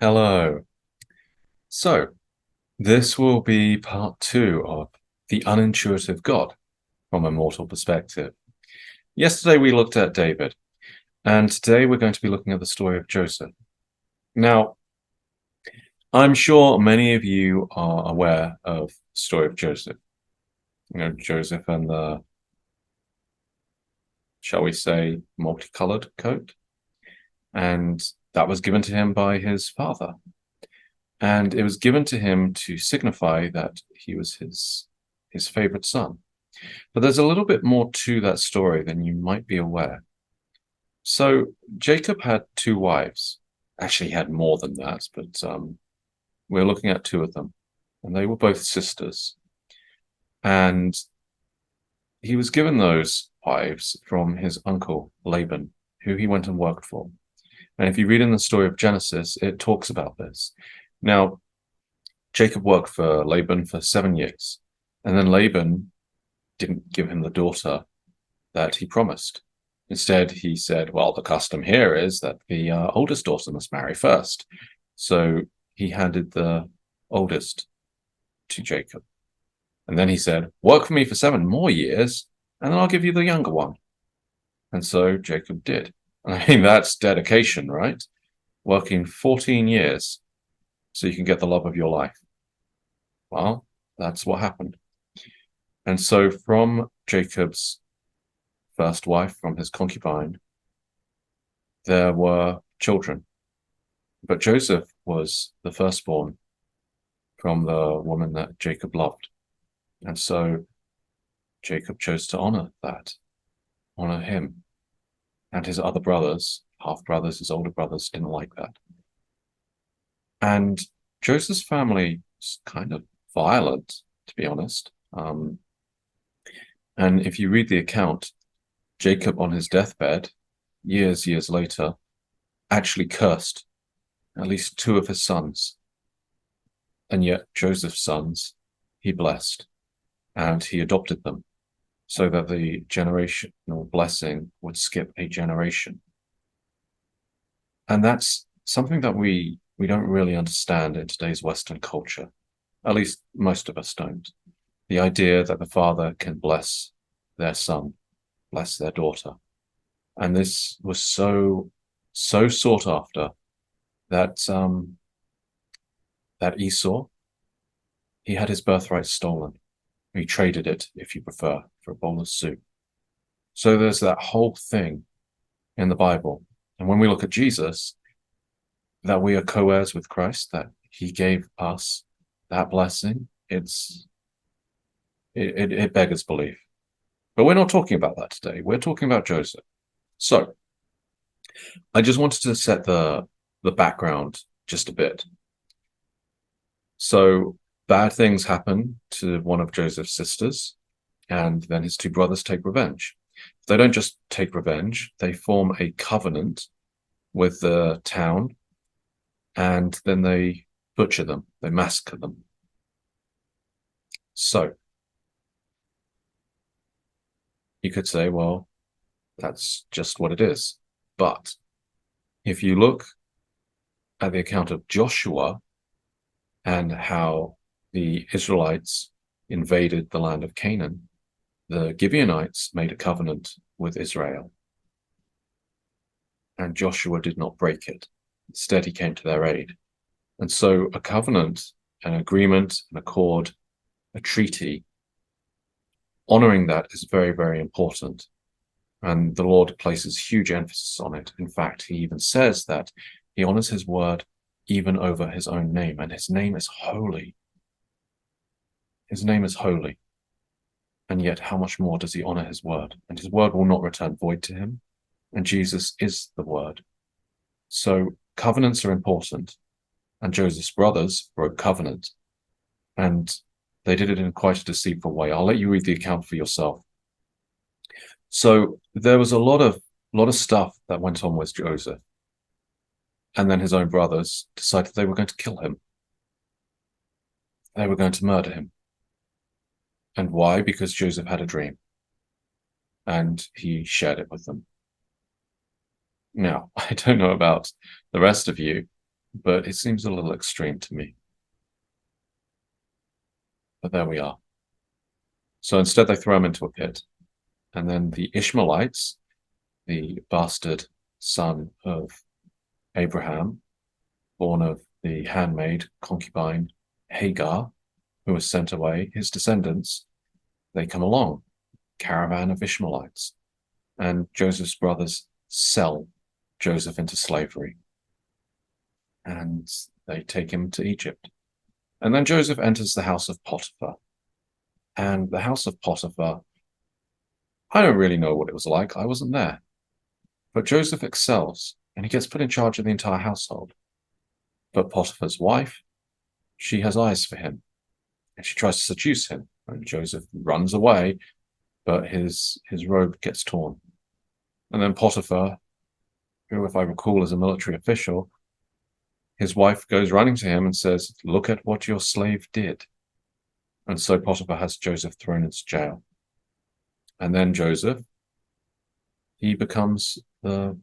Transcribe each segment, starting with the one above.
Hello. So, this will be part two of the unintuitive God from a mortal perspective. Yesterday we looked at David, and today we're going to be looking at the story of Joseph. Now, I'm sure many of you are aware of the story of Joseph. Joseph and the, shall we say, multicolored coat. And that was given to him by his father. And it was given to him to signify that he was his favorite son. But there's a little bit more to that story than you might be aware. So Jacob had two wives. Actually, he had more than that, but we're looking at two of them. And they were both sisters. And he was given those wives from his uncle Laban, who he went and worked for. And if you read in the story of Genesis, it talks about this. Now, Jacob worked for Laban for 7 years. And then Laban didn't give him the daughter that he promised. Instead, he said, well, the custom here is that the oldest daughter must marry first. So he handed the oldest to Jacob. And then he said, work for me for 7 more years, and then I'll give you the younger one. And so Jacob did. I mean, that's dedication, right? Working 14 years so you can get the love of your life. Well, that's what happened. And so from Jacob's first wife, from his concubine, there were children. But Joseph was the firstborn from the woman that Jacob loved. And so Jacob chose to honor that, honor him. And his other brothers, half brothers, his older brothers, didn't like that. And Joseph's family was kind of violent, to be honest. And if you read the account, Jacob on his deathbed, years later, actually cursed at least two of his sons. And yet Joseph's sons, he blessed and he adopted them so that the generational blessing would skip a generation. And that's something that we don't really understand in today's Western culture. At least most of us don't. The idea that the father can bless their son, bless their daughter. And this was so sought after that that Esau, he had his birthright stolen. He traded it, if you prefer, for a bowl of soup. So there's that whole thing in the Bible. And when we look at Jesus, that we are co-heirs with Christ, that he gave us that blessing, it beggars belief. But we're not talking about that today. We're talking about Joseph. So I just wanted to set the background just a bit. So bad things happen to one of Joseph's sisters, and then his two brothers take revenge. They don't just take revenge, they form a covenant with the town, and then they butcher them, they massacre them. So you could say, well, that's just what it is. But if you look at the account of Joshua and how the Israelites invaded the land of Canaan, the Gibeonites made a covenant with Israel. And Joshua did not break it. Instead, he came to their aid. And so a covenant, an agreement, an accord, a treaty, honoring that is very, very important. And the Lord places huge emphasis on it. In fact, he even says that he honors his word even over his own name, and his name is holy. His name is holy. And yet, how much more does he honor his word? And his word will not return void to him. And Jesus is the word. So covenants are important. And Joseph's brothers broke covenant. And they did it in quite a deceitful way. I'll let you read the account for yourself. So there was a lot of stuff that went on with Joseph. And then his own brothers decided they were going to kill him. They were going to murder him. And why? Because Joseph had a dream. And he shared it with them. Now, I don't know about the rest of you, but it seems a little extreme to me. But there we are. So instead, they throw him into a pit. And then the Ishmaelites, the bastard son of Abraham, born of the handmaid, concubine Hagar, who was sent away, his descendants, they come along, caravan of Ishmaelites. And Joseph's brothers sell Joseph into slavery. And they take him to Egypt. And then Joseph enters the house of Potiphar. And the house of Potiphar, I don't really know what it was like. I wasn't there. But Joseph excels, and he gets put in charge of the entire household. But Potiphar's wife, she has eyes for him, and she tries to seduce him. And Joseph runs away, but his robe gets torn. And then Potiphar, who, if I recall, is a military official, his wife goes running to him and says, "Look at what your slave did." And so Potiphar has Joseph thrown into jail. And then Joseph, he becomes the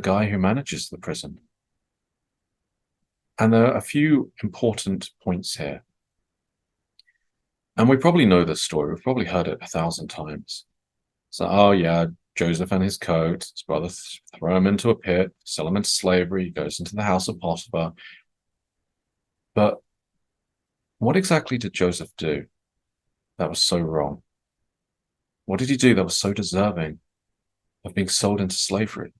guy who manages the prison. And there are a few important points here. And we probably know this story. We've probably heard it 1,000 times. So, oh yeah, Joseph and his coat, his brother throw him into a pit, sell him into slavery, he goes into the house of Potiphar. But what exactly did Joseph do that was so wrong? What did he do that was so deserving of being sold into slavery?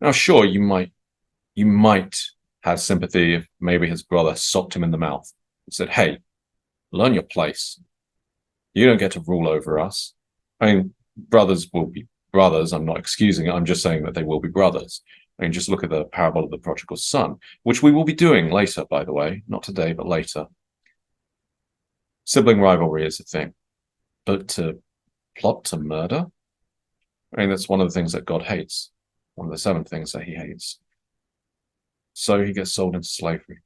Now, sure, you might have sympathy if maybe his brother socked him in the mouth and said, "Hey, learn your place. You don't get to rule over us." I mean, brothers will be brothers. I'm not excusing it. I'm just saying that they will be brothers. I mean, just look at the parable of the prodigal son, which we will be doing later, by the way, not today, but later. Sibling rivalry is a thing, but to plot to murder, I mean, that's one of the things that God hates, one of the 7 things that he hates. So he gets sold into slavery.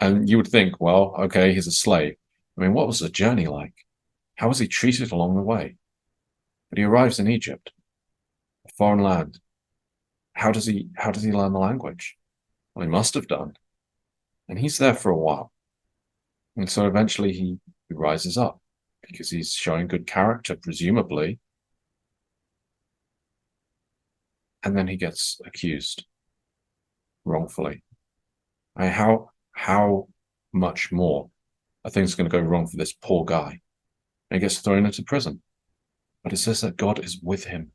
And you would think, well, okay, he's a slave. I mean, what was the journey like? How was he treated along the way? But he arrives in Egypt, a foreign land. How does he learn the language? Well, he must have done. And he's there for a while. And so eventually he rises up because he's showing good character, presumably. And then he gets accused wrongfully. I mean, how much more are things going to go wrong for this poor guy? And he gets thrown into prison. But it says that God is with him.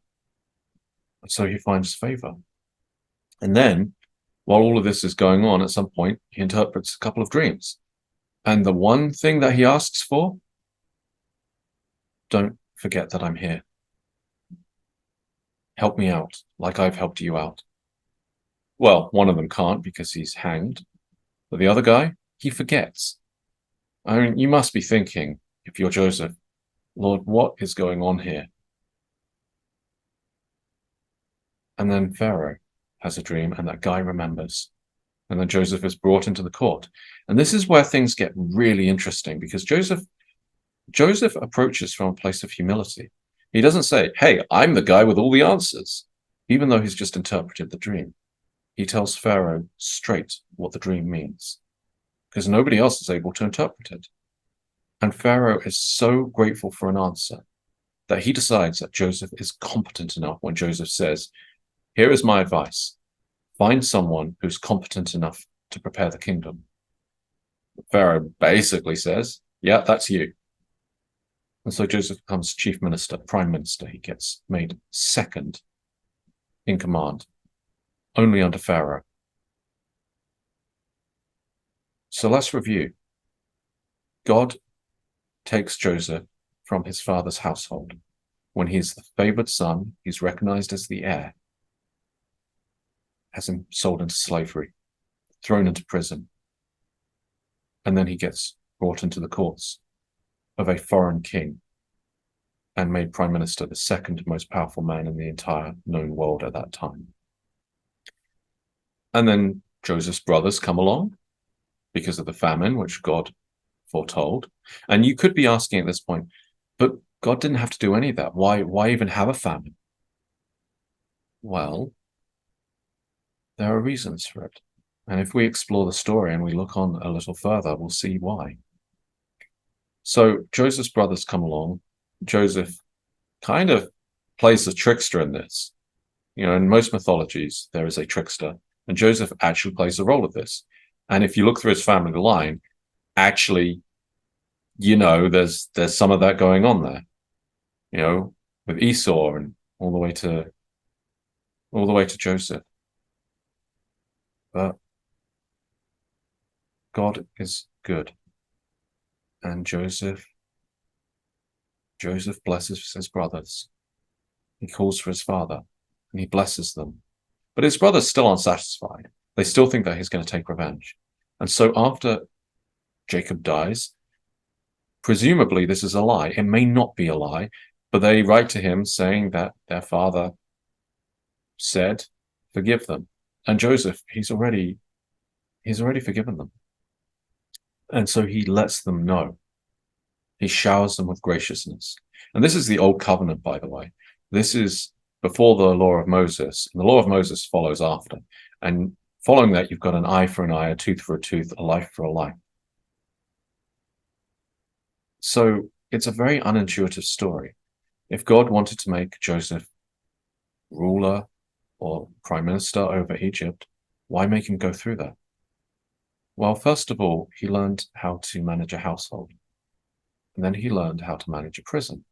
And so he finds favor. And then, while all of this is going on, at some point, he interprets a couple of dreams. And the one thing that he asks for, don't forget that I'm here. Help me out, like I've helped you out. Well, one of them can't because he's hanged. But the other guy, he forgets. I mean, you must be thinking, if you're Joseph, Lord, what is going on here? And then Pharaoh has a dream, and that guy remembers. And then Joseph is brought into the court. And this is where things get really interesting, because Joseph approaches from a place of humility. He doesn't say, "Hey, I'm the guy with all the answers," even though he's just interpreted the dream. He tells Pharaoh straight what the dream means, because nobody else is able to interpret it. And Pharaoh is so grateful for an answer that he decides that Joseph is competent enough when Joseph says, "Here is my advice. Find someone who's competent enough to prepare the kingdom." Pharaoh basically says, "Yeah, that's you." And so Joseph becomes chief minister, prime minister. He gets made second in command, only under Pharaoh. So let's review. God takes Joseph from his father's household. When he's the favored son, he's recognized as the heir, has him sold into slavery, thrown into prison, and then he gets brought into the courts of a foreign king and made prime minister, the second most powerful man in the entire known world at that time. And then Joseph's brothers come along because of the famine, which God foretold. And you could be asking at this point, but God didn't have to do any of that. Why even have a famine? Well, there are reasons for it. And if we explore the story and we look on a little further, we'll see why. So Joseph's brothers come along. Joseph kind of plays the trickster in this. In most mythologies, there is a trickster, and Joseph actually plays the role of this. And if you look through his family line, actually, there's some of that going on there. With Esau and all the way to Joseph. But God is good, and Joseph blesses his brothers. He calls for his father, and he blesses them. But his brothers still aren't satisfied. They still think that he's going to take revenge. And so after Jacob dies, presumably this is a lie. It may not be a lie, but they write to him saying that their father said, forgive them. And Joseph, he's already forgiven them. And so he lets them know. He showers them with graciousness. And this is the old covenant, by the way. This is before the law of Moses. And the law of Moses follows after. And following that, you've got an eye for an eye, a tooth for a tooth, a life for a life. So it's a very unintuitive story. If God wanted to make Joseph ruler or prime minister over Egypt, why make him go through that? Well, first of all, he learned how to manage a household. And then he learned how to manage a prison.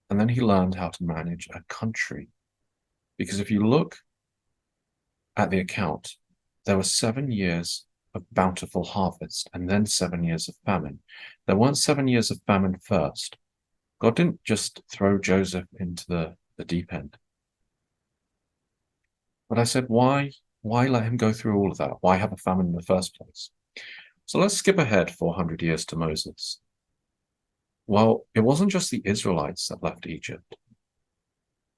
And then he learned how to manage a country. Because if you look at the account, there were 7 years of bountiful harvest and then 7 years of famine. There weren't 7 years of famine first. God didn't just throw Joseph into the deep end. But I said, why let him go through all of that? Why have a famine in the first place? So let's skip ahead 400 years to Moses. Well, it wasn't just the Israelites that left Egypt.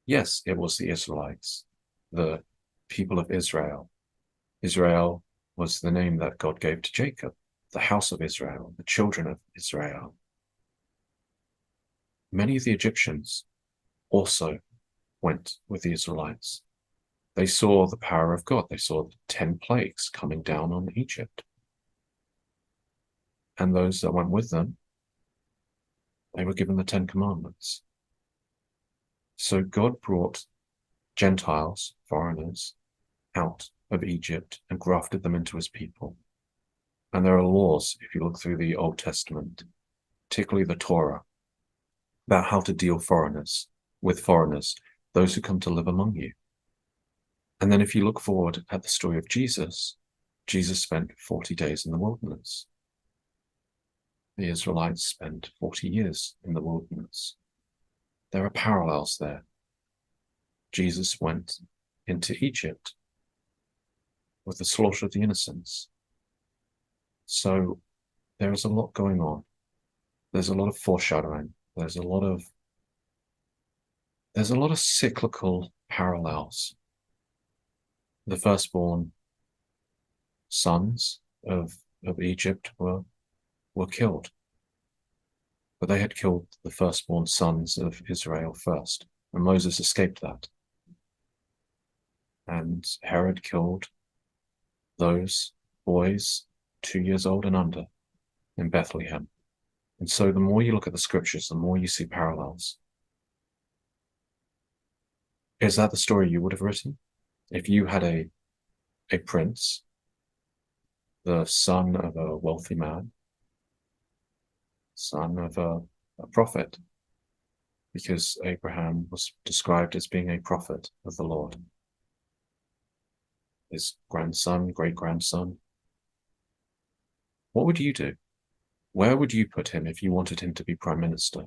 Yes, it was the Israelites, the people of Israel. Israel was the name that God gave to Jacob, the house of Israel, the children of Israel. Many of the Egyptians also went with the Israelites. They saw the power of God. They saw the 10 plagues coming down on Egypt. And those that went with them, they were given the 10 Commandments. So God brought Gentiles, foreigners, out of Egypt and grafted them into his people. And there are laws, if you look through the Old Testament, particularly the Torah, about how to deal with foreigners, those who come to live among you. And then if you look forward at the story of Jesus, Jesus spent 40 days in the wilderness. The Israelites spent 40 years in the wilderness. There are parallels there. Jesus went into Egypt with the slaughter of the innocents. So there is a lot going on. There's a lot of foreshadowing. There's a lot of cyclical parallels. The firstborn sons of Egypt were killed. But they had killed the firstborn sons of Israel first, and Moses escaped that. And Herod killed those boys 2 years old and under in Bethlehem. And so the more you look at the scriptures, the more you see parallels. Is that the story you would have written? If you had a prince, the son of a wealthy man, son of a prophet, because Abraham was described as being a prophet of the Lord. His grandson, great-grandson. What would you do? Where would you put him if you wanted him to be prime minister?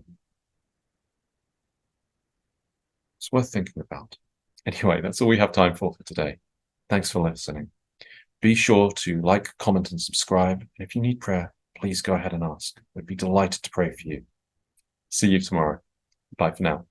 It's worth thinking about. Anyway, that's all we have time for today. Thanks for listening. Be sure to like, comment, and subscribe. And if you need prayer, please go ahead and ask. We'd be delighted to pray for you. See you tomorrow. Bye for now.